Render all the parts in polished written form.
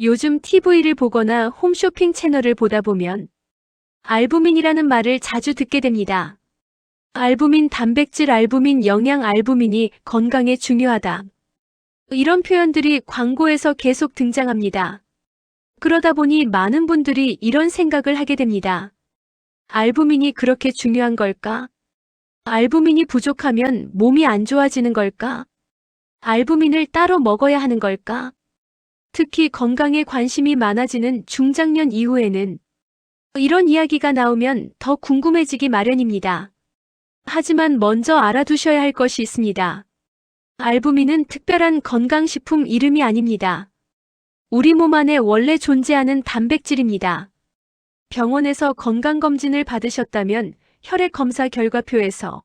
요즘 TV를 보거나 홈쇼핑 채널을 보다 보면 알부민이라는 말을 자주 듣게 됩니다. 알부민 단백질, 알부민 영양, 알부민이 건강에 중요하다. 이런 표현들이 광고에서 계속 등장합니다. 그러다 보니 많은 분들이 이런 생각을 하게 됩니다. 알부민이 그렇게 중요한 걸까? 알부민이 부족하면 몸이 안 좋아지는 걸까? 알부민을 따로 먹어야 하는 걸까? 특히 건강에 관심이 많아지는 중장년 이후에는 이런 이야기가 나오면 더 궁금해지기 마련입니다. 하지만 먼저 알아두셔야 할 것이 있습니다. 알부민은 특별한 건강식품 이름이 아닙니다. 우리 몸 안에 원래 존재하는 단백질입니다. 병원에서 건강검진을 받으셨다면 혈액검사 결과표에서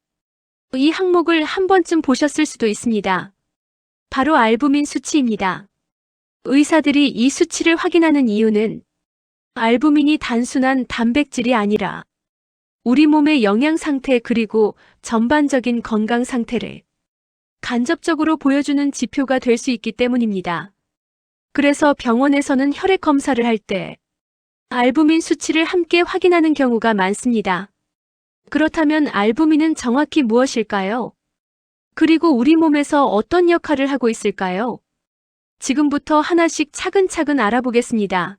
이 항목을 한 번쯤 보셨을 수도 있습니다. 바로 알부민 수치입니다. 의사들이 이 수치를 확인하는 이유는 알부민이 단순한 단백질이 아니라 우리 몸의 영양 상태 그리고 전반적인 건강 상태를 간접적으로 보여주는 지표가 될 수 있기 때문입니다. 그래서 병원에서는 혈액 검사를 할 때 알부민 수치를 함께 확인하는 경우가 많습니다. 그렇다면 알부민은 정확히 무엇일까요? 그리고 우리 몸에서 어떤 역할을 하고 있을까요? 지금부터 하나씩 차근차근 알아보겠습니다.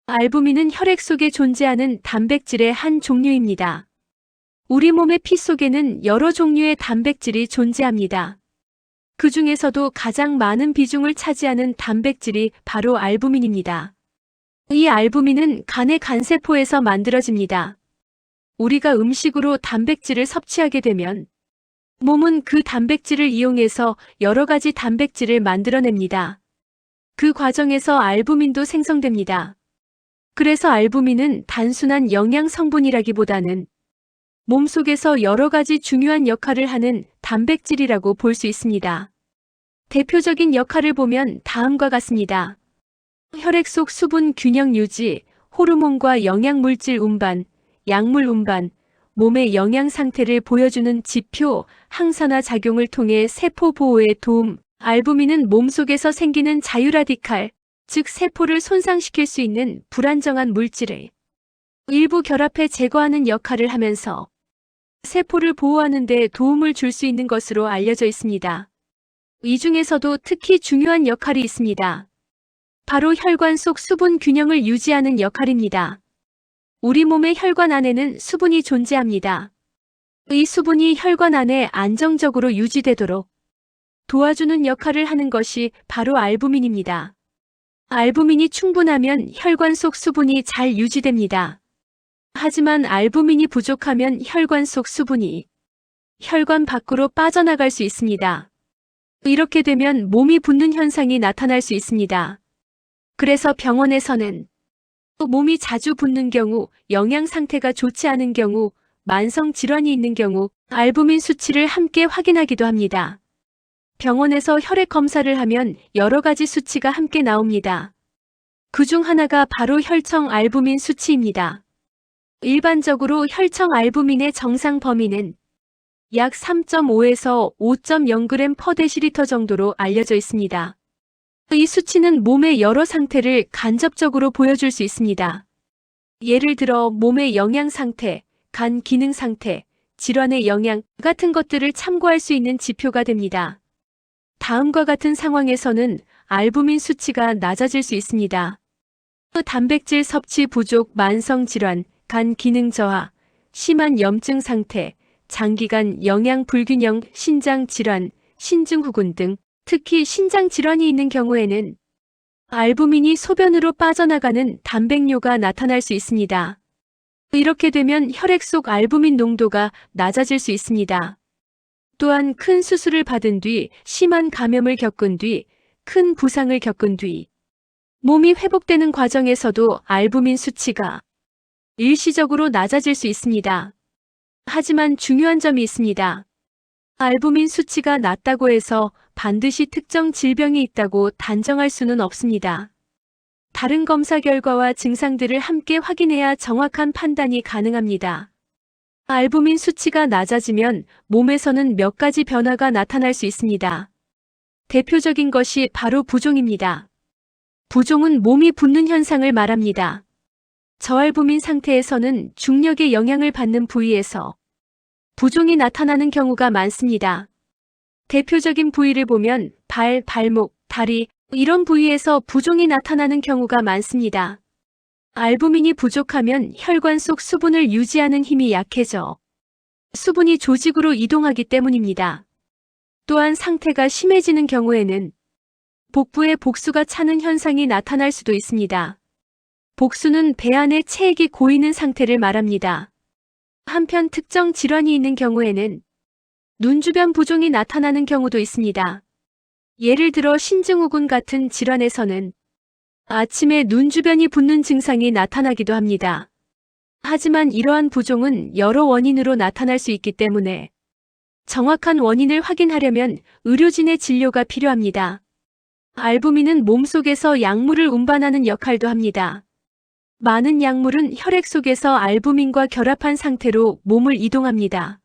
알부민은 혈액 속에 존재하는 단백질의 한 종류입니다. 우리 몸의 피 속에는 여러 종류의 단백질이 존재합니다. 그 중에서도 가장 많은 비중을 차지하는 단백질이 바로 알부민입니다. 이 알부민은 간의 간세포에서 만들어집니다. 우리가 음식으로 단백질을 섭취하게 되면 몸은 그 단백질을 이용해서 여러 가지 단백질을 만들어냅니다. 그 과정에서 알부민도 생성됩니다. 그래서 알부민은 단순한 영양 성분이라기보다는 몸속에서 여러 가지 중요한 역할을 하는 단백질이라고 볼 수 있습니다. 대표적인 역할을 보면 다음과 같습니다. 혈액 속 수분 균형 유지, 호르몬과 영양물질 운반, 약물 운반, 몸의 영양 상태를 보여주는 지표, 항산화 작용을 통해 세포 보호에 도움, 알부민은 몸속에서 생기는 자유라디칼, 즉 세포를 손상시킬 수 있는 불안정한 물질을 일부 결합해 제거하는 역할을 하면서 세포를 보호하는 데 도움을 줄 수 있는 것으로 알려져 있습니다. 이 중에서도 특히 중요한 역할이 있습니다. 바로 혈관 속 수분 균형을 유지하는 역할입니다. 우리 몸의 혈관 안에는 수분이 존재합니다. 이 수분이 혈관 안에 안정적으로 유지되도록 도와주는 역할을 하는 것이 바로 알부민입니다. 알부민이 충분하면 혈관 속 수분이 잘 유지됩니다. 하지만 알부민이 부족하면 혈관 속 수분이 혈관 밖으로 빠져나갈 수 있습니다. 이렇게 되면 몸이 붓는 현상이 나타날 수 있습니다. 그래서 병원에서는 몸이 자주 붓는 경우, 영양 상태가 좋지 않은 경우, 만성 질환이 있는 경우 알부민 수치를 함께 확인하기도 합니다. 병원에서 혈액 검사를 하면 여러 가지 수치가 함께 나옵니다. 그중 하나가 바로 혈청 알부민 수치입니다. 일반적으로 혈청 알부민의 정상 범위는 약 3.5에서 5.0g/dL 정도로 알려져 있습니다. 이 수치는 몸의 여러 상태를 간접적으로 보여줄 수 있습니다. 예를 들어 몸의 영양 상태, 간 기능 상태, 질환의 영향 같은 것들을 참고할 수 있는 지표가 됩니다. 다음과 같은 상황에서는 알부민 수치가 낮아질 수 있습니다. 단백질 섭취 부족, 만성 질환, 간 기능 저하, 심한 염증 상태, 장기간 영양 불균형, 신장 질환, 신증후군 등 특히 신장 질환이 있는 경우에는 알부민이 소변으로 빠져나가는 단백뇨가 나타날 수 있습니다. 이렇게 되면 혈액 속 알부민 농도가 낮아질 수 있습니다. 또한 큰 수술을 받은 뒤, 심한 감염을 겪은 뒤, 큰 부상을 겪은 뒤, 몸이 회복되는 과정에서도 알부민 수치가 일시적으로 낮아질 수 있습니다. 하지만 중요한 점이 있습니다. 알부민 수치가 낮다고 해서 반드시 특정 질병이 있다고 단정할 수는 없습니다. 다른 검사 결과와 증상들을 함께 확인해야 정확한 판단이 가능합니다. 알부민 수치가 낮아지면 몸에서는 몇 가지 변화가 나타날 수 있습니다. 대표적인 것이 바로 부종입니다. 부종은 몸이 붓는 현상을 말합니다. 저알부민 상태에서는 중력의 영향을 받는 부위에서 부종이 나타나는 경우가 많습니다. 대표적인 부위를 보면 발, 발목, 다리 이런 부위에서 부종이 나타나는 경우가 많습니다. 알부민이 부족하면 혈관 속 수분을 유지하는 힘이 약해져 수분이 조직으로 이동하기 때문입니다. 또한 상태가 심해지는 경우에는 복부에 복수가 차는 현상이 나타날 수도 있습니다. 복수는 배 안에 체액이 고이는 상태를 말합니다. 한편 특정 질환이 있는 경우에는 눈 주변 부종이 나타나는 경우도 있습니다. 예를 들어 신증후군 같은 질환에서는 아침에 눈 주변이 붓는 증상이 나타나기도 합니다. 하지만 이러한 부종은 여러 원인으로 나타날 수 있기 때문에 정확한 원인을 확인하려면 의료진의 진료가 필요합니다. 알부민은 몸속에서 약물을 운반하는 역할도 합니다. 많은 약물은 혈액 속에서 알부민과 결합한 상태로 몸을 이동합니다.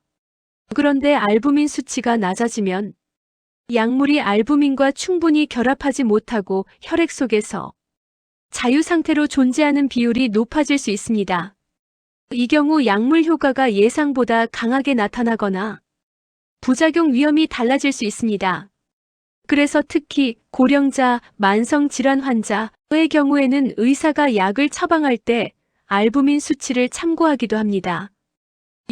그런데 알부민 수치가 낮아지면 약물이 알부민과 충분히 결합하지 못하고 혈액 속에서 자유 상태로 존재하는 비율이 높아질 수 있습니다. 이 경우 약물 효과가 예상보다 강하게 나타나거나 부작용 위험이 달라질 수 있습니다. 그래서 특히 고령자, 만성질환 환자의 경우에는 의사가 약을 처방할 때 알부민 수치를 참고하기도 합니다.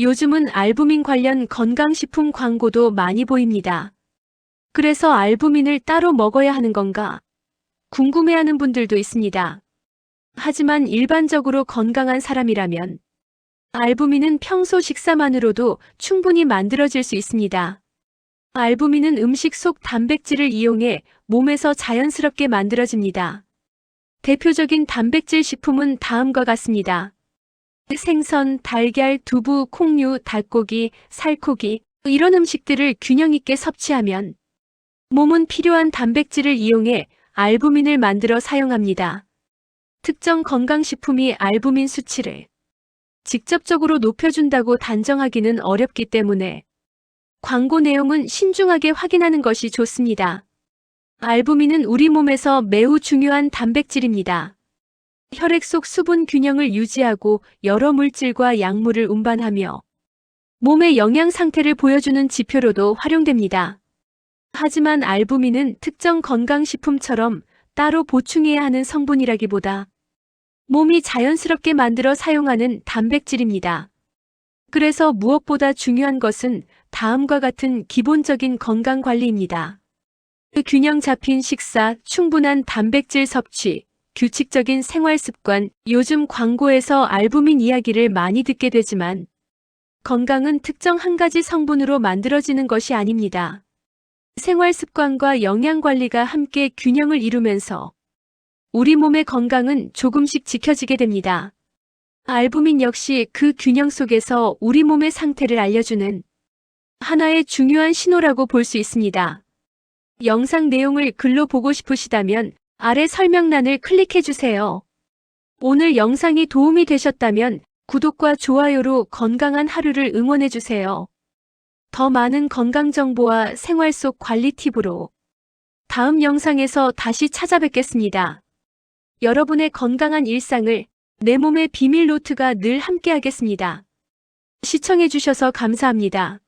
요즘은 알부민 관련 건강식품 광고도 많이 보입니다. 그래서 알부민을 따로 먹어야 하는 건가 궁금해하는 분들도 있습니다. 하지만 일반적으로 건강한 사람이라면 알부민은 평소 식사만으로도 충분히 만들어질 수 있습니다. 알부민은 음식 속 단백질을 이용해 몸에서 자연스럽게 만들어집니다. 대표적인 단백질 식품은 다음과 같습니다. 생선, 달걀, 두부, 콩류, 닭고기, 살코기 이런 음식들을 균형 있게 섭취하면 몸은 필요한 단백질을 이용해 알부민을 만들어 사용합니다. 특정 건강식품이 알부민 수치를 직접적으로 높여준다고 단정하기는 어렵기 때문에 광고 내용은 신중하게 확인하는 것이 좋습니다. 알부민은 우리 몸에서 매우 중요한 단백질입니다. 혈액 속 수분 균형을 유지하고 여러 물질과 약물을 운반하며 몸의 영양 상태를 보여주는 지표로도 활용됩니다. 하지만 알부민은 특정 건강식품처럼 따로 보충해야 하는 성분이라기보다 몸이 자연스럽게 만들어 사용하는 단백질입니다. 그래서 무엇보다 중요한 것은 다음과 같은 기본적인 건강 관리입니다. 균형 잡힌 식사, 충분한 단백질 섭취, 규칙적인 생활 습관. 요즘 광고에서 알부민 이야기를 많이 듣게 되지만 건강은 특정 한 가지 성분으로 만들어지는 것이 아닙니다. 생활 습관과 영양 관리가 함께 균형을 이루면서 우리 몸의 건강은 조금씩 지켜지게 됩니다. 알부민 역시 그 균형 속에서 우리 몸의 상태를 알려주는 하나의 중요한 신호라고 볼 수 있습니다. 영상 내용을 글로 보고 싶으시다면 아래 설명란을 클릭해주세요. 오늘 영상이 도움이 되셨다면 구독과 좋아요로 건강한 하루를 응원해주세요. 더 많은 건강 정보와 생활 속 관리 팁으로 다음 영상에서 다시 찾아뵙겠습니다. 여러분의 건강한 일상을 내 몸의 비밀 노트가 늘 함께하겠습니다. 시청해주셔서 감사합니다.